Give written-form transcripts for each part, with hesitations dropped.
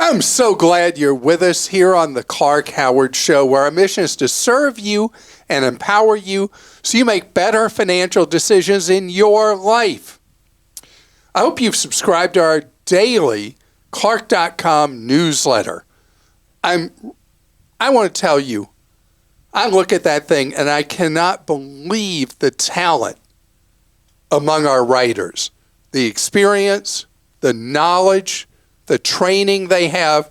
I'm so glad you're with us here on the Clark Howard Show, where our mission is to serve you and empower you so you make better financial decisions in your life. I hope you've subscribed to our daily Clark.com newsletter. I want to tell you, I look at that thing and I cannot believe the talent among our writers, the experience, the knowledge, the training they have.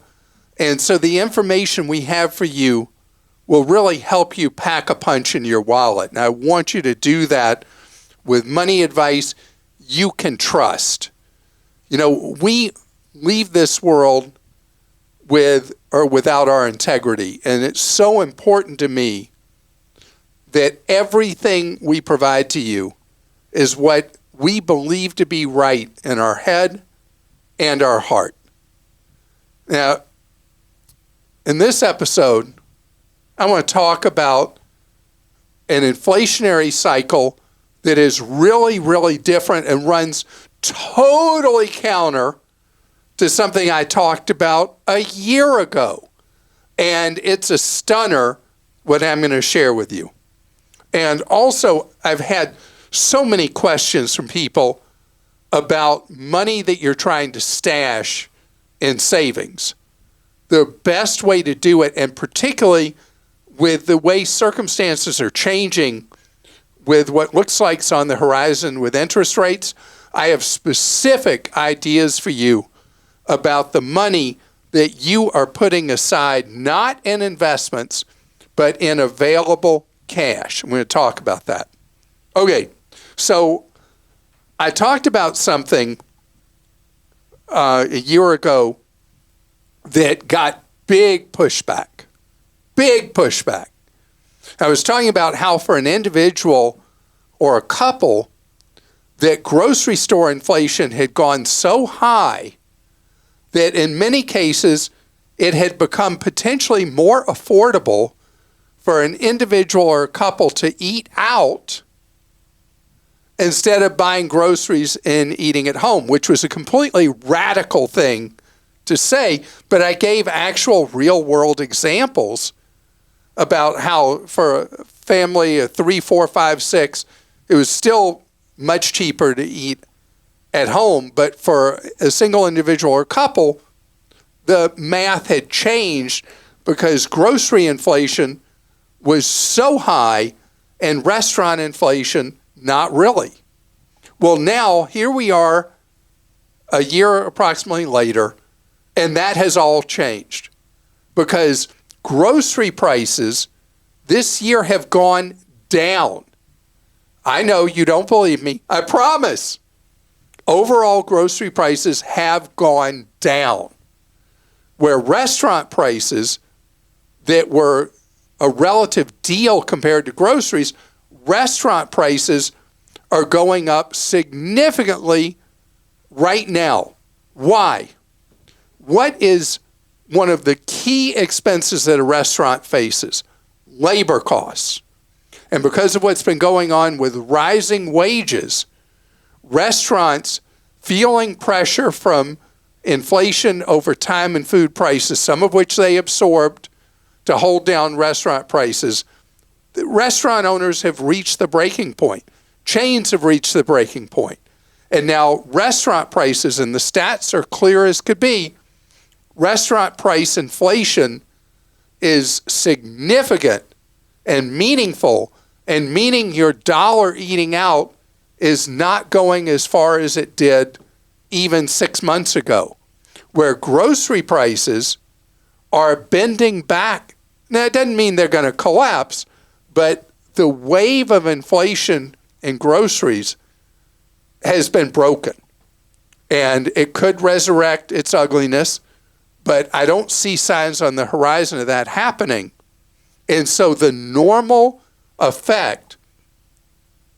And so the information we have for you will really help you pack a punch in your wallet. And I want you to do that with money advice you can trust. You know, we leave this world with or without our integrity. And it's so important to me that everything we provide to you is what we believe to be right in our head and our heart. Now, in this episode, I want to talk about an inflationary cycle that is really, really different and runs totally counter to something I talked about a year ago. And it's a stunner what I'm going to share with you. And also, I've had so many questions from people about money that you're trying to stash in savings. The best way to do it, and particularly with the way circumstances are changing with what looks like is on the horizon with interest rates, I have specific ideas for you about the money that you are putting aside, not in investments, but in available cash. I'm going to talk about that. Okay, so I talked about something a year ago that got big pushback. Big pushback. I was talking about how for an individual or a couple that grocery store inflation had gone so high that in many cases it had become potentially more affordable for an individual or a couple to eat out instead of buying groceries and eating at home, which was a completely radical thing to say, but I gave actual real-world examples about how for a family of 3, 4, 5, 6, it was still much cheaper to eat at home, but for a single individual or couple, the math had changed because grocery inflation was so high and restaurant inflation not really. Well, now here we are a year approximately later, and that has all changed because grocery prices this year have gone down. I know you don't believe me. I promise. Overall grocery prices have gone down, where restaurant prices that were a relative deal compared to groceries, restaurant prices are going up significantly right now. Why? What is one of the key expenses that a restaurant faces? Labor costs. And because of what's been going on with rising wages, restaurants feeling pressure from inflation over time and food prices, some of which they absorbed to hold down restaurant prices, the restaurant owners have reached the breaking point. Chains have reached the breaking point. And now restaurant prices, and the stats are clear as could be, restaurant price inflation is significant and meaningful, and meaning your dollar eating out is not going as far as it did even 6 months ago, where grocery prices are bending back. Now, it doesn't mean they're going to collapse, but the wave of inflation in groceries has been broken. And it could resurrect its ugliness, but I don't see signs on the horizon of that happening. And so the normal effect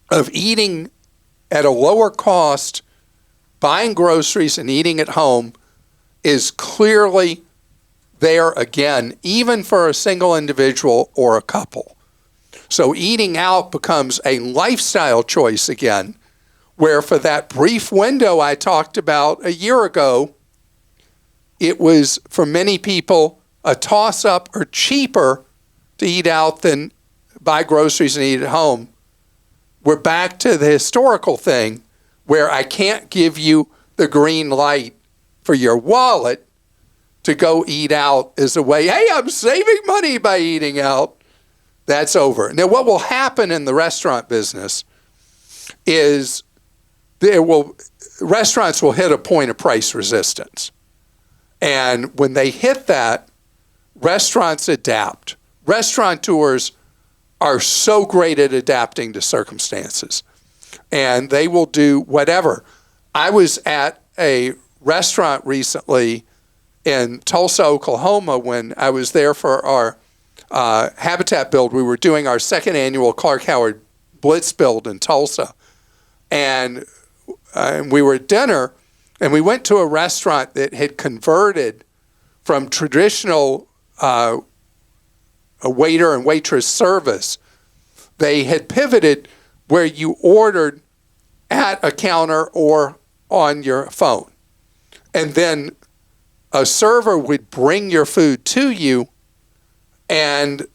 of eating at a lower cost, buying groceries and eating at home is clearly there again, even for a single individual or a couple. So eating out becomes a lifestyle choice again, where for that brief window I talked about a year ago, it was, for many people, a toss-up or cheaper to eat out than buy groceries and eat at home. We're back to the historical thing where I can't give you the green light for your wallet to go eat out as a way, hey, I'm saving money by eating out. That's over. Now, what will happen in the restaurant business is restaurants will hit a point of price resistance. And when they hit that, restaurants adapt. Restaurateurs are so great at adapting to circumstances, and they will do whatever. I was at a restaurant recently in Tulsa, Oklahoma, when I was there for our habitat build. We were doing our second annual Clark Howard Blitz build in Tulsa, and we were at dinner, and we went to a restaurant that had converted from traditional a waiter and waitress service. They had pivoted where you ordered at a counter or on your phone. And then a server would bring your food to you, and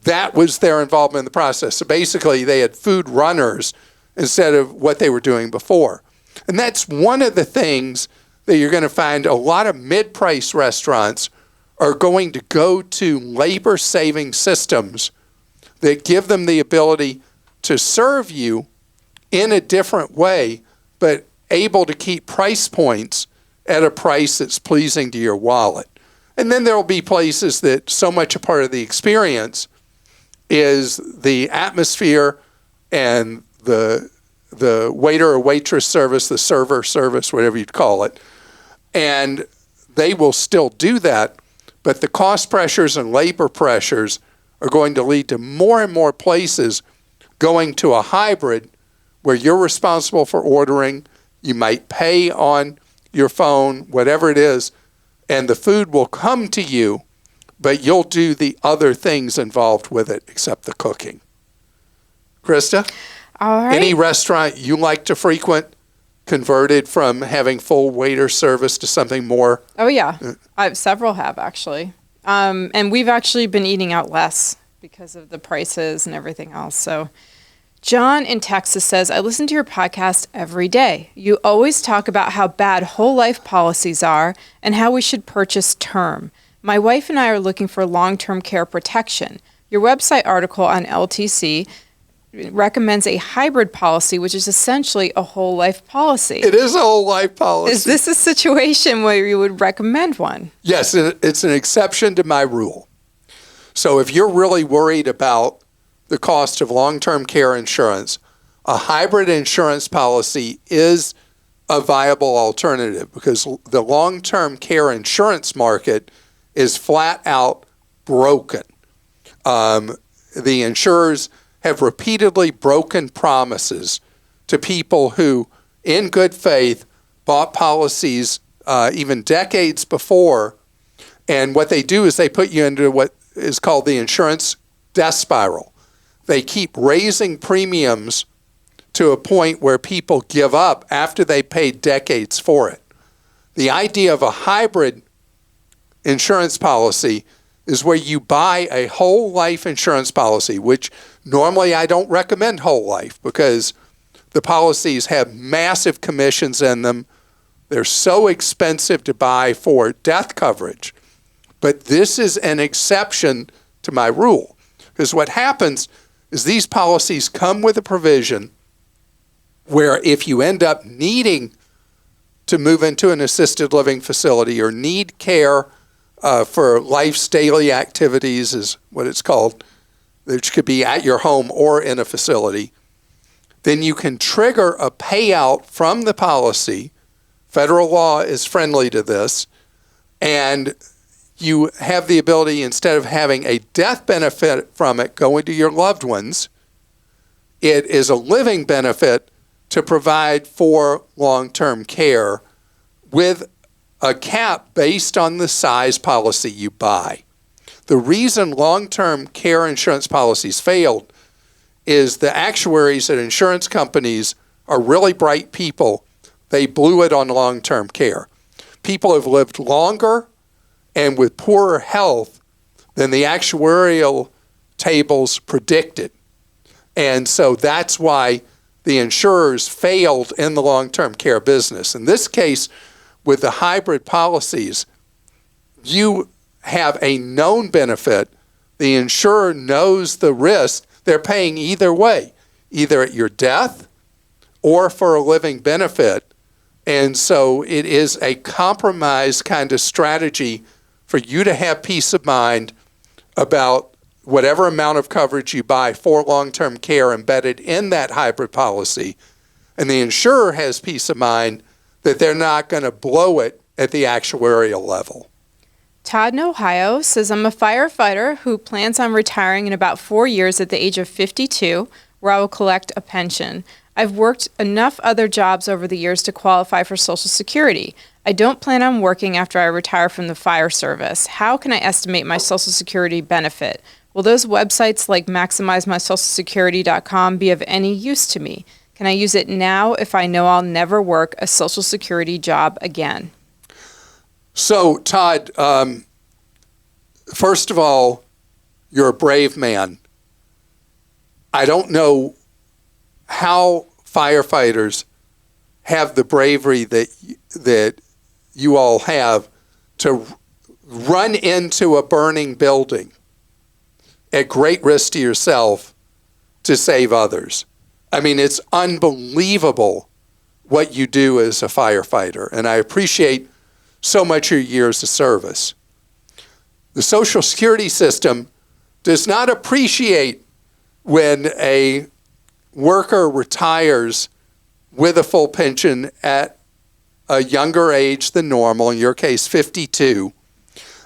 that was their involvement in the process. So basically, they had food runners instead of what they were doing before. And that's one of the things that you're going to find a lot of mid-price restaurants are going to go to labor-saving systems that give them the ability to serve you in a different way, but able to keep price points at a price that's pleasing to your wallet. And then there will be places that so much a part of the experience is the atmosphere and the waiter or waitress service, the server service, whatever you'd call it. And they will still do that, but the cost pressures and labor pressures are going to lead to more and more places going to a hybrid where you're responsible for ordering, you might pay on your phone, whatever it is, and the food will come to you, but you'll do the other things involved with it except the cooking. Krista? All right. Any restaurant you like to frequent converted from having full waiter service to something more? Oh, yeah. Several have, actually. And we've actually been eating out less because of the prices and everything else. So John in Texas says, I listen to your podcast every day. You always talk about how bad whole life policies are and how we should purchase term. My wife and I are looking for long-term care protection. Your website article on LTC recommends a hybrid policy, which is essentially a whole life policy. It is a whole life policy. Is this a situation where you would recommend one? Yes, it's an exception to my rule. So if you're really worried about the cost of long-term care insurance, a hybrid insurance policy is a viable alternative because the long-term care insurance market is flat out broken. The insurers have repeatedly broken promises to people who, in good faith, bought policies even decades before. And what they do is they put you into what is called the insurance death spiral. They keep raising premiums to a point where people give up after they paid decades for it. The idea of a hybrid insurance policy is where you buy a whole life insurance policy, which normally I don't recommend whole life because the policies have massive commissions in them. They're so expensive to buy for death coverage. But this is an exception to my rule because what happens is these policies come with a provision where if you end up needing to move into an assisted living facility or need care for life's daily activities is what it's called, which could be at your home or in a facility, then you can trigger a payout from the policy. Federal law is friendly to this, and you have the ability, instead of having a death benefit from it going to your loved ones, it is a living benefit to provide for long-term care with a cap based on the size policy you buy. The reason long-term care insurance policies failed is the actuaries at insurance companies are really bright people. They blew it on long-term care people have lived longer and with poorer health than the actuarial tables predicted. And so that's why the insurers failed in the long-term care business. In this case, with the hybrid policies, you have a known benefit. The insurer knows the risk. They're paying either way, either at your death or for a living benefit. And so it is a compromise kind of strategy for you to have peace of mind about whatever amount of coverage you buy for long-term care embedded in that hybrid policy. And the insurer has peace of mind that they're not going to blow it at the actuarial level. Todd in Ohio says, I'm a firefighter who plans on retiring in about 4 years at the age of 52, where I will collect a pension. I've worked enough other jobs over the years to qualify for Social Security. I don't plan on working after I retire from the fire service. How can I estimate my Social Security benefit? Will those websites like maximizemysocialsecurity.com be of any use to me? Can I use it now if I know I'll never work a Social Security job again? So, Todd, first of all, you're a brave man. I don't know how firefighters have the bravery that you all have to run into a burning building at great risk to yourself to save others. I mean, it's unbelievable what you do as a firefighter, and I appreciate so much your years of service. The Social Security system does not appreciate when a worker retires with a full pension at a younger age than normal, in your case 52,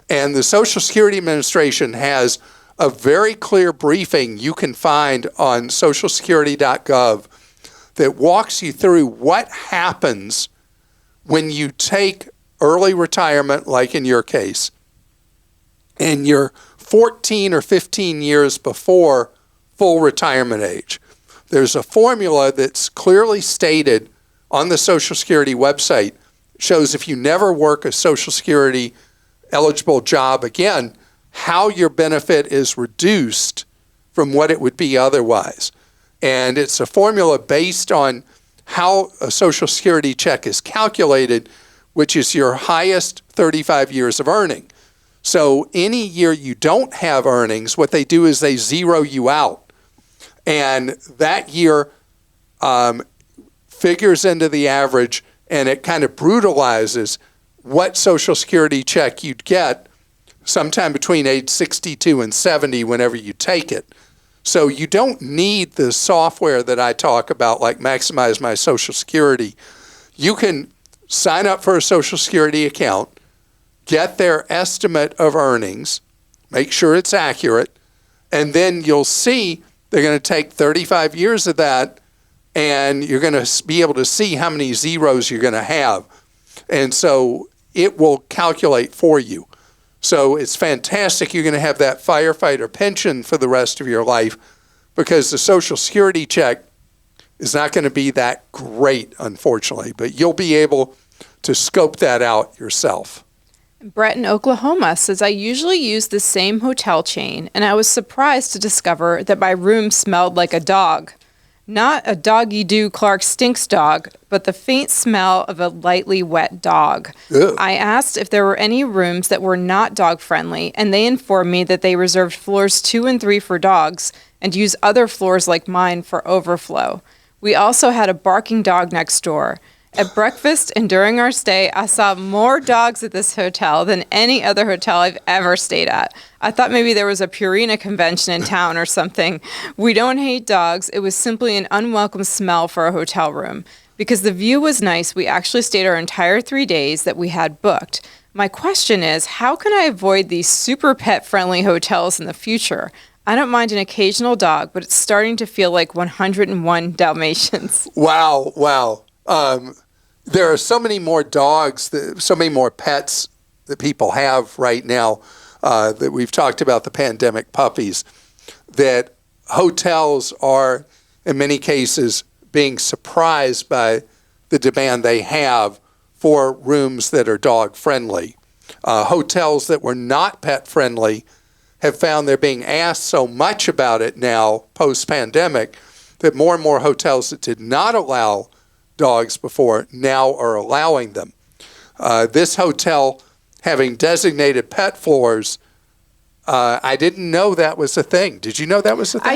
and the Social Security Administration has a very clear briefing you can find on socialsecurity.gov that walks you through what happens when you take early retirement, like in your case, and you're 14 or 15 years before full retirement age. There's a formula that's clearly stated on the Social Security website. It shows if you never work a Social Security eligible job again, how your benefit is reduced from what it would be otherwise. And it's a formula based on how a Social Security check is calculated, which is your highest 35 years of earning. So any year you don't have earnings, what they do is they zero you out. And that year figures into the average, and it kind of brutalizes what Social Security check you'd get sometime between age 62 and 70 whenever you take it. So you don't need the software that I talk about, like Maximize My Social Security. You can sign up for a Social Security account, get their estimate of earnings, make sure it's accurate, and then you'll see they're going to take 35 years of that, and you're going to be able to see how many zeros you're going to have. And so it will calculate for you. So it's fantastic. You're going to have that firefighter pension for the rest of your life, because the Social Security check is not going to be that great, unfortunately, but you'll be able to scope that out yourself. Brett in Oklahoma says, I usually use the same hotel chain, and I was surprised to discover that my room smelled like a dog. Not a doggy-doo Clark Stinks dog, but the faint smell of a lightly wet dog. Ew. I asked if there were any rooms that were not dog-friendly, and they informed me that they reserved floors 2 and 3 for dogs and use other floors like mine for overflow. We also had a barking dog next door. At breakfast and during our stay, I saw more dogs at this hotel than any other hotel I've ever stayed at. I thought maybe there was a Purina convention in town or something. We don't hate dogs. It was simply an unwelcome smell for a hotel room. Because the view was nice, we actually stayed our entire 3 days that we had booked. My question is, how can I avoid these super pet-friendly hotels in the future? I don't mind an occasional dog, but it's starting to feel like 101 Dalmatians. Wow. There are so many more dogs, so many more pets that people have right now that we've talked about, the pandemic puppies, that hotels are, in many cases, being surprised by the demand they have for rooms that are dog friendly. Hotels that were not pet friendly have found they're being asked so much about it now post-pandemic that more and more hotels that did not allow dogs before now are allowing them. This hotel having designated pet floors, I didn't know that was a thing. Did you know that was a thing?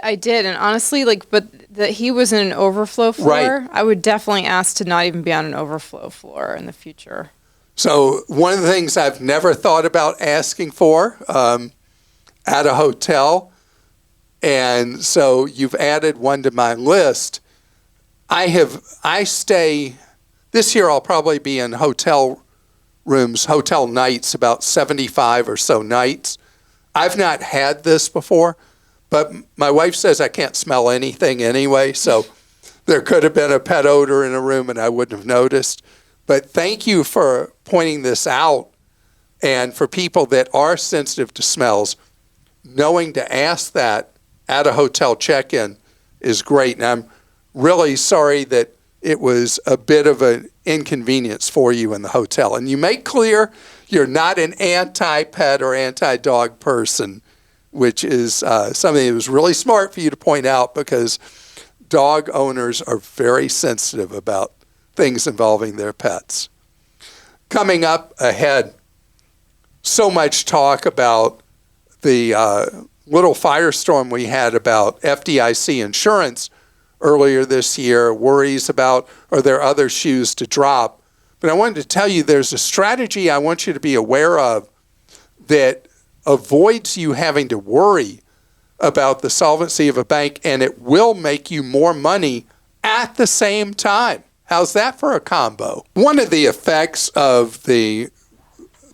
I did. And honestly, but that he was in an overflow floor, Right. I would definitely ask to not even be on an overflow floor in the future. So one of the things I've never thought about asking for at a hotel, and so you've added one to my list. I stay, this year I'll probably be in hotel rooms, hotel nights, about 75 or so nights. I've not had this before, but my wife says I can't smell anything anyway, so there could have been a pet odor in a room and I wouldn't have noticed. But thank you for pointing this out, and for people that are sensitive to smells, knowing to ask that at a hotel check-in is great. And I'm really sorry that it was a bit of an inconvenience for you in the hotel. And you make clear you're not an anti-pet or anti-dog person, which is something that was really smart for you to point out, because dog owners are very sensitive about things involving their pets. Coming up ahead, so much talk about the little firestorm we had about FDIC insurance earlier this year, worries about are there other shoes to drop. But I wanted to tell you there's a strategy I want you to be aware of that avoids you having to worry about the solvency of a bank, and it will make you more money at the same time. How's that for a combo? One of the effects of the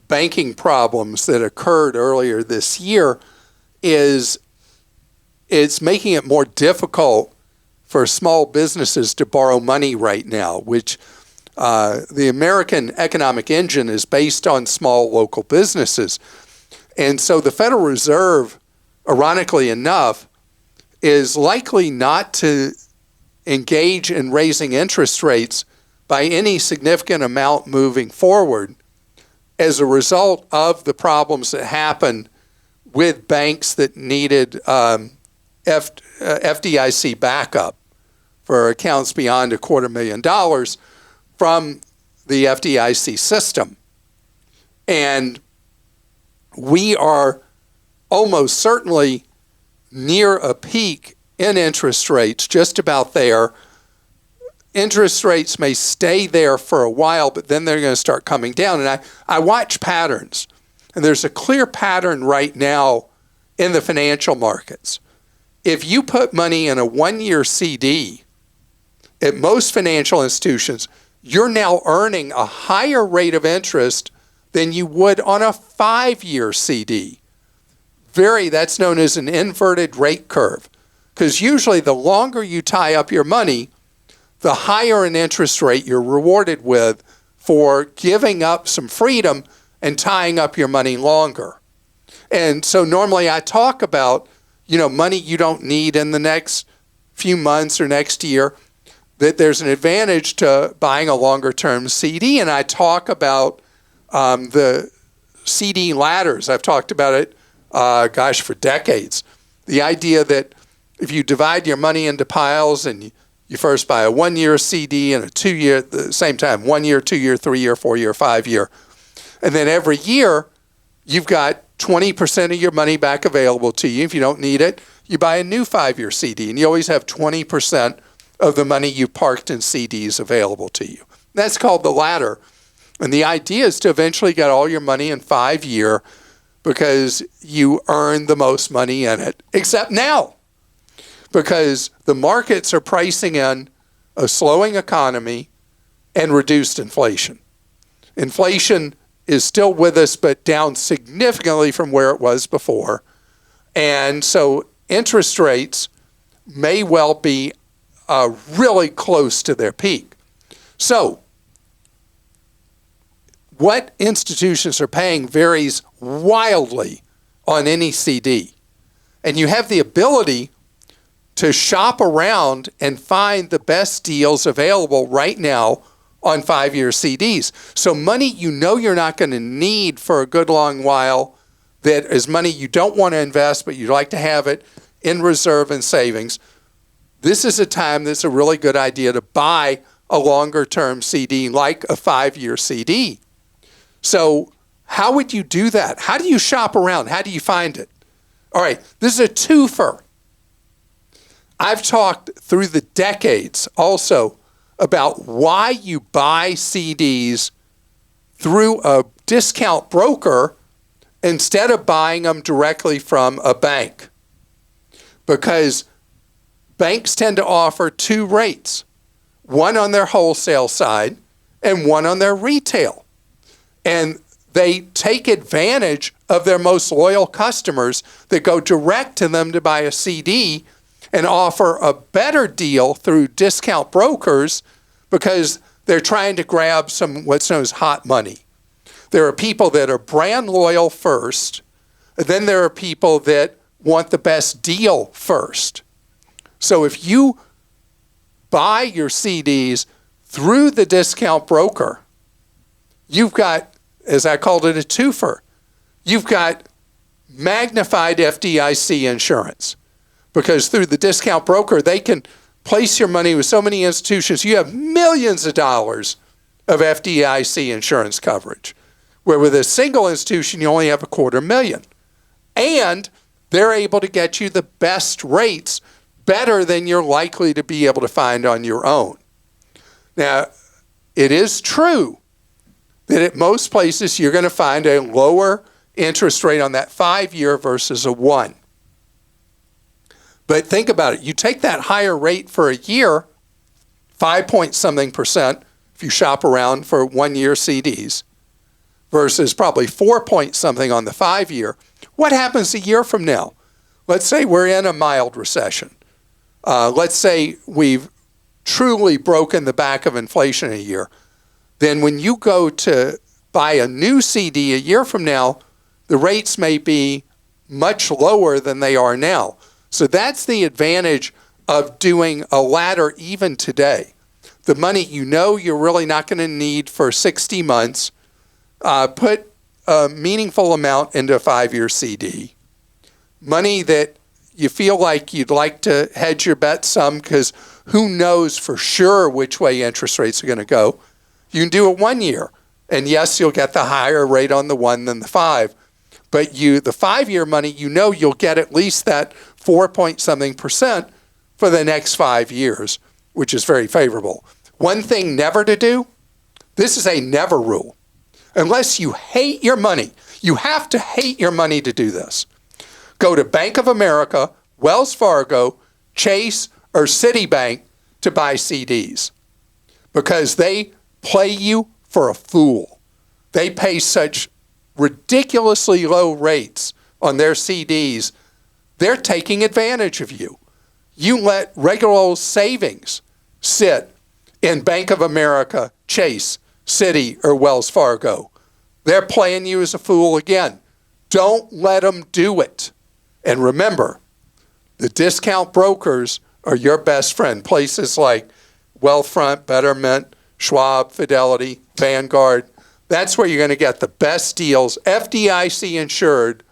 banking problems that occurred earlier this year is it's making it more difficult for small businesses to borrow money right now, which the American economic engine is based on small local businesses. And so the Federal Reserve, ironically enough, is likely not to engage in raising interest rates by any significant amount moving forward as a result of the problems that happened with banks that needed FDIC backup for accounts beyond $250,000 from the FDIC system. And we are almost certainly near a peak in interest rates, just about there. Interest rates may stay there for a while, but then they're going to start coming down. And I watch patterns, and there's a clear pattern right now in the financial markets. If you put money in a one-year CD at most financial institutions, you're now earning a higher rate of interest than you would on a 5-year CD. That's known as an inverted rate curve, because usually the longer you tie up your money, the higher an interest rate you're rewarded with for giving up some freedom and tying up your money longer. And so normally I talk about, money you don't need in the next few months or next year, that there's an advantage to buying a longer-term CD. And I talk about the CD ladders. I've talked about it, for decades. The idea that if you divide your money into piles and you first buy a 1-year CD and a 2-year at the same time, 1 year, 2 year, 3 year, 4 year, 5 year. And then every year, you've got 20% of your money back available to you. If you don't need it, you buy a new 5-year CD, and you always have 20% of the money you parked in CDs available to you. That's called the ladder. And the idea is to eventually get all your money in 5-year because you earn the most money in it, except now, because the markets are pricing in a slowing economy and reduced inflation. Inflation is still with us, but down significantly from where it was before. And so interest rates may well be really close to their peak. So what institutions are paying varies wildly on any CD. And you have the ability to shop around and find the best deals available right now on 5-year CDs. So money you know you're not going to need for a good long while, that is money you don't want to invest, but you'd like to have it in reserve and savings. This is a time that's a really good idea to buy a longer term CD, like a 5-year CD. So how would you do that? How do you shop around? How do you find it? All right, this is a twofer. I've talked through the decades also about why you buy CDs through a discount broker instead of buying them directly from a bank. Because banks tend to offer two rates, one on their wholesale side and one on their retail. And they take advantage of their most loyal customers that go direct to them to buy a CD and offer a better deal through discount brokers because they're trying to grab some what's known as hot money. There are people that are brand loyal first, and then there are people that want the best deal first. So if you buy your CDs through the discount broker, you've got, as I called it, a twofer. You've got magnified FDIC insurance because through the discount broker, they can place your money with so many institutions. You have millions of dollars of FDIC insurance coverage, where with a single institution, you only have $250,000. And they're able to get you the best rates, better than you're likely to be able to find on your own. Now, it is true that at most places you're going to find a lower interest rate on that 5-year versus a 1. But think about it. You take that higher rate for a year, 5-point-something% if you shop around for 1-year CDs, versus probably 4-point-something on the 5-year. What happens a year from now? Let's say we're in a mild recession. Let's say we've truly broken the back of inflation a year. Then when you go to buy a new CD a year from now, the rates may be much lower than they are now. So that's the advantage of doing a ladder even today. The money you know you're really not going to need for 60 months, put a meaningful amount into a 5-year CD. Money that you feel like you'd like to hedge your bet some because who knows for sure which way interest rates are going to go. You can do a 1-year. And yes, you'll get the higher rate on the 1 than the 5. But the 5-year money, you know you'll get at least that 4-point-something% for the next 5 years, which is very favorable. One thing never to do, this is a never rule. Unless you hate your money, you have to hate your money to do this. Go to Bank of America, Wells Fargo, Chase, or Citibank to buy CDs because they play you for a fool. They pay such ridiculously low rates on their CDs. They're taking advantage of you. You let regular old savings sit in Bank of America, Chase, Citi, or Wells Fargo. They're playing you as a fool again. Don't let them do it. And remember, the discount brokers are your best friend. Places like Wealthfront, Betterment, Schwab, Fidelity, Vanguard. That's where you're going to get the best deals, FDIC insured,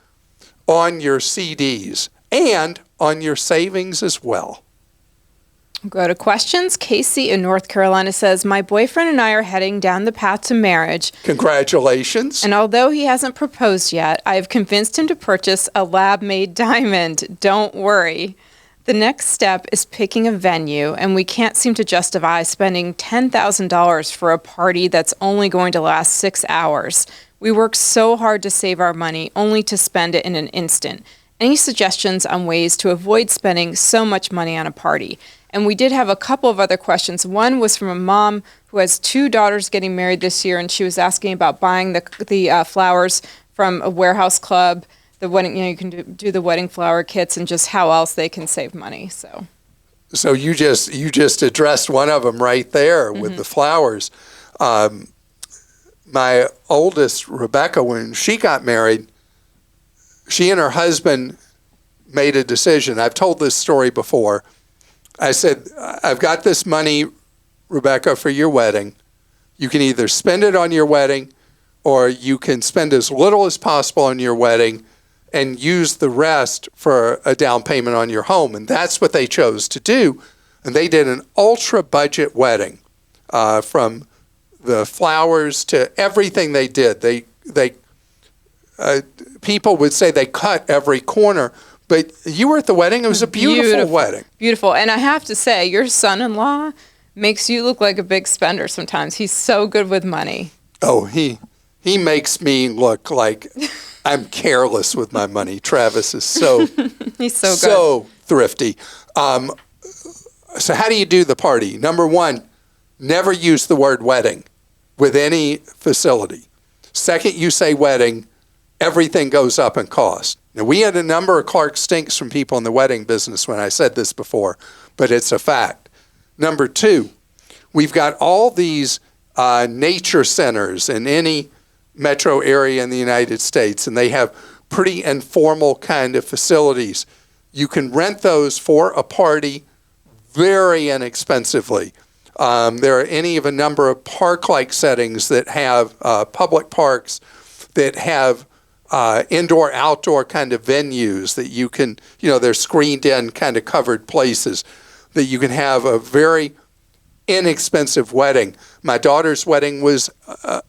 on your CDs and on your savings as well. Go to questions. Casey in North Carolina says, my boyfriend and I are heading down the path to marriage. Congratulations. And although he hasn't proposed yet, I have convinced him to purchase a lab-made diamond. Don't worry. The next step is picking a venue, and we can't seem to justify spending $10,000 for a party that's only going to last 6 hours. We work so hard to save our money, only to spend it in an instant. Any suggestions on ways to avoid spending so much money on a party? And we did have a couple of other questions. One was from a mom who has 2 daughters getting married this year, and she was asking about buying the flowers from a warehouse club. The wedding, you can do the wedding flower kits, and just how else they can save money. So you just addressed one of them right there with the flowers. My oldest, Rebecca, when she got married, she and her husband made a decision. I've told this story before. I said, I've got this money, Rebecca, for your wedding, You can either spend it on your wedding, or you can spend as little as possible on your wedding and use the rest for a down payment on your home. And that's what they chose to do. And they did an ultra budget wedding, from the flowers to everything they did. People would say they cut every corner, but you were at the wedding. It was a beautiful wedding. Beautiful. And I have to say, your son-in-law makes you look like a big spender sometimes. He's so good with money. Oh, he makes me look like I'm careless with my money. Travis is so he's so good. So thrifty. So how do you do the party? Number one, never use the word wedding with any facility. Second, you say wedding, everything goes up in cost. Now, we had a number of Clark stinks from people in the wedding business when I said this before, but it's a fact. Number two, we've got all these nature centers in any metro area in the United States, and they have pretty informal kind of facilities. You can rent those for a party very inexpensively. There are any of a number of park-like settings that have public parks that have indoor-outdoor kind of venues that you can, they're screened-in kind of covered places that you can have a very inexpensive wedding. My daughter's wedding was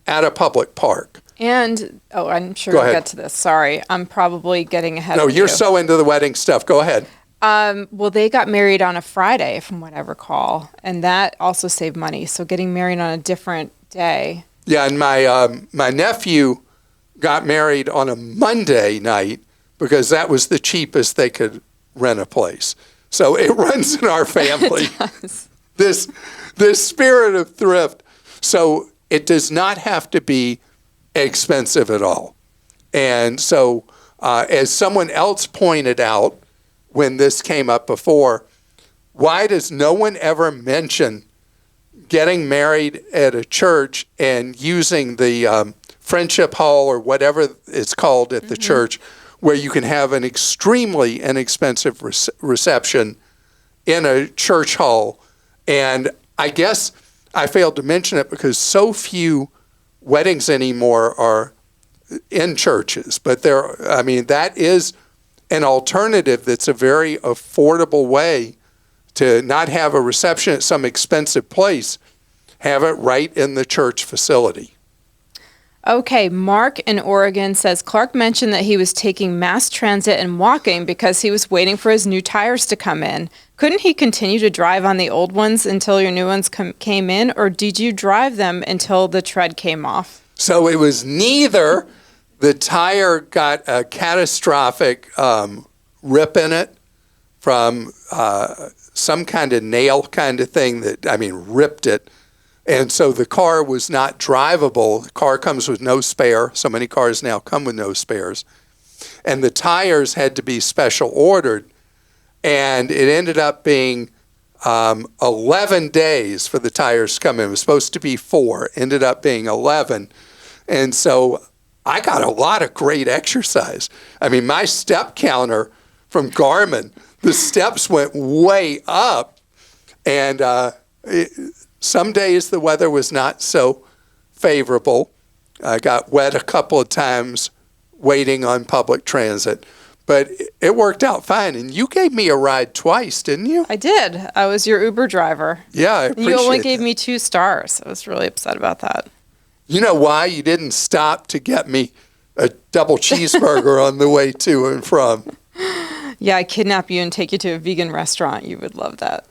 at a public park. And, I'm sure we'll get to this. Sorry, I'm probably getting ahead of you. No, you're so into the wedding stuff. Go ahead. Well, they got married on a Friday, from what I recall, and that also saved money. So getting married on a different day. Yeah, and my nephew got married on a Monday night because that was the cheapest they could rent a place. So it runs in our family. It does. This spirit of thrift. So it does not have to be expensive at all. And so as someone else pointed out when this came up before, why does no one ever mention getting married at a church and using the friendship hall or whatever it's called at the church, where you can have an extremely inexpensive reception in a church hall? And I guess I failed to mention it because so few weddings anymore are in churches. But that is an alternative that's a very affordable way to not have a reception at some expensive place, have it right in the church facility. Okay, Mark in Oregon says Clark mentioned that he was taking mass transit and walking because he was waiting for his new tires to come in. Couldn't he continue to drive on the old ones until your new ones came in, or did you drive them until the tread came off? So it was neither. The tire got a catastrophic rip in it from some kind of nail kind of thing that, ripped it. And so the car was not drivable. The car comes with no spare. So many cars now come with no spares. And the tires had to be special ordered. And it ended up being 11 days for the tires to come in. It was supposed to be 4, ended up being 11. And so I got a lot of great exercise. My step counter from Garmin, the steps went way up. And some days the weather was not so favorable. I got wet a couple of times waiting on public transit. But it worked out fine. And you gave me a ride twice, didn't you? I did. I was your Uber driver. Yeah, I appreciate it. You only gave me 2 stars. I was really upset about that. You know why? You didn't stop to get me a double cheeseburger on the way to and from. Yeah, I kidnap you and take you to a vegan restaurant. You would love that.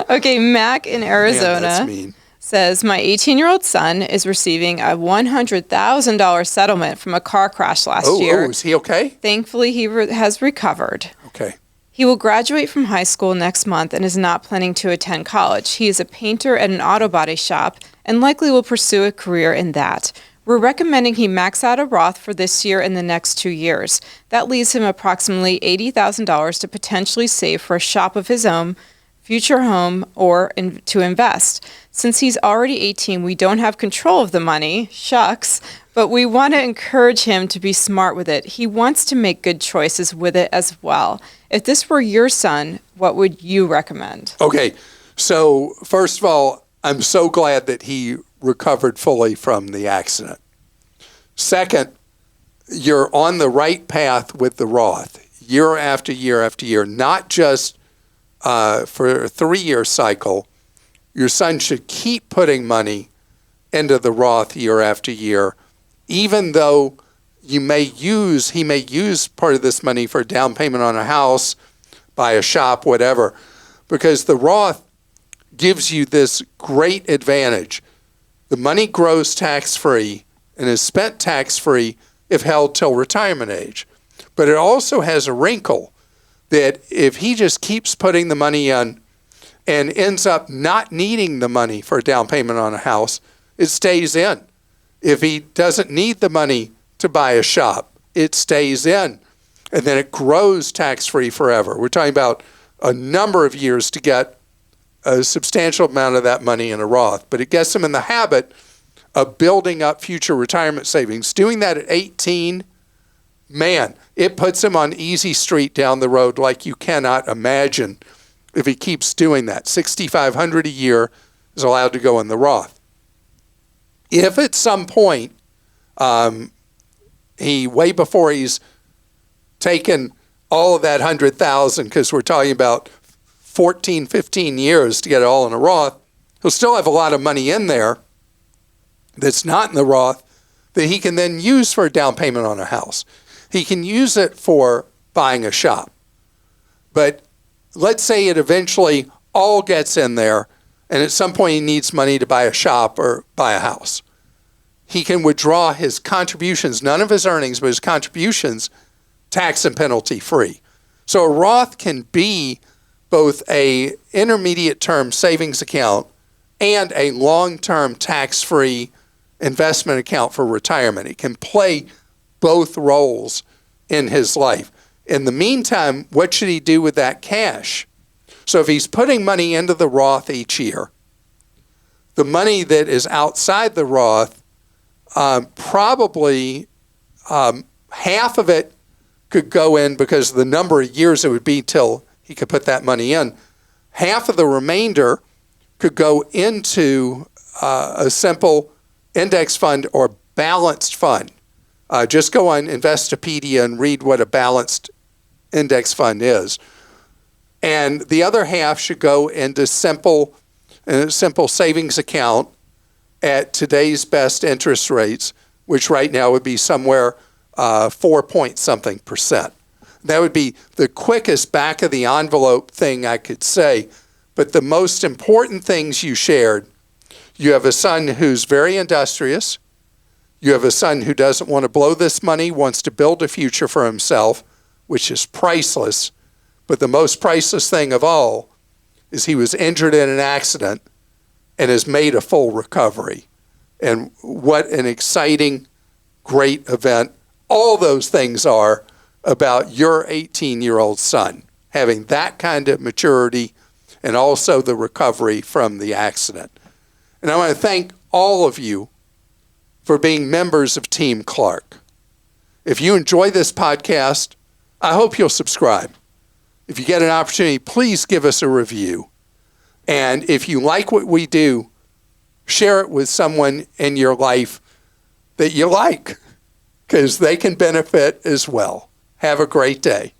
Okay, Mac in Arizona. Man, that's mean. Says, my 18-year-old son is receiving a $100,000 settlement from a car crash last year. Oh, is he okay? Thankfully, he has recovered. Okay. He will graduate from high school next month and is not planning to attend college. He is a painter at an auto body shop and likely will pursue a career in that. We're recommending he max out a Roth for this year and the next 2 years. That leaves him approximately $80,000 to potentially save for a shop of his own, future home, or to invest. Since he's already 18, we don't have control of the money. Shucks. But we want to encourage him to be smart with it. He wants to make good choices with it as well. If this were your son, what would you recommend? Okay. So first of all, I'm so glad that he recovered fully from the accident. Second, you're on the right path with the Roth, year after year after year, not just for a 3-year cycle. Your son should keep putting money into the Roth year after year, even though he may use part of this money for a down payment on a house, buy a shop, whatever, because the Roth gives you this great advantage. The money grows tax-free and is spent tax-free if held till retirement age. But it also has a wrinkle that if he just keeps putting the money in and ends up not needing the money for a down payment on a house, it stays in. If he doesn't need the money to buy a shop, it stays in. And then it grows tax-free forever. We're talking about a number of years to get a substantial amount of that money in a Roth. But it gets him in the habit of building up future retirement savings. Doing that at 18, man, it puts him on easy street down the road like you cannot imagine if he keeps doing that. $6,500 a year is allowed to go in the Roth. If at some point, way before he's taken all of that 100,000, because we're talking about 14, 15 years to get it all in a Roth, he'll still have a lot of money in there that's not in the Roth that he can then use for a down payment on a house. He can use it for buying a shop. But let's say it eventually all gets in there, and at some point he needs money to buy a shop or buy a house. He can withdraw his contributions, none of his earnings, but his contributions, tax and penalty free. So a Roth can be both a intermediate term savings account and a long-term tax-free investment account for retirement. It can play both roles in his life. In the meantime, what should he do with that cash? So if he's putting money into the Roth each year, the money that is outside the Roth, probably half of it could go in because of the number of years it would be till he could put that money in. Half of the remainder could go into a simple index fund or balanced fund. Just go on Investopedia and read what a balanced index fund is. And the other half should go into simple savings account at today's best interest rates, which right now would be somewhere 4 point something percent. That would be the quickest back of the envelope thing I could say. But the most important things you shared, you have a son who's very industrious. You have a son who doesn't want to blow this money, wants to build a future for himself, which is priceless. But the most priceless thing of all is he was injured in an accident and has made a full recovery. And what an exciting, great event all those things are about your 18-year-old son, having that kind of maturity and also the recovery from the accident. And I want to thank all of you for being members of Team Clark. If you enjoy this podcast, I hope you'll subscribe. If you get an opportunity, please give us a review. And if you like what we do, share it with someone in your life that you like, because they can benefit as well. Have a great day.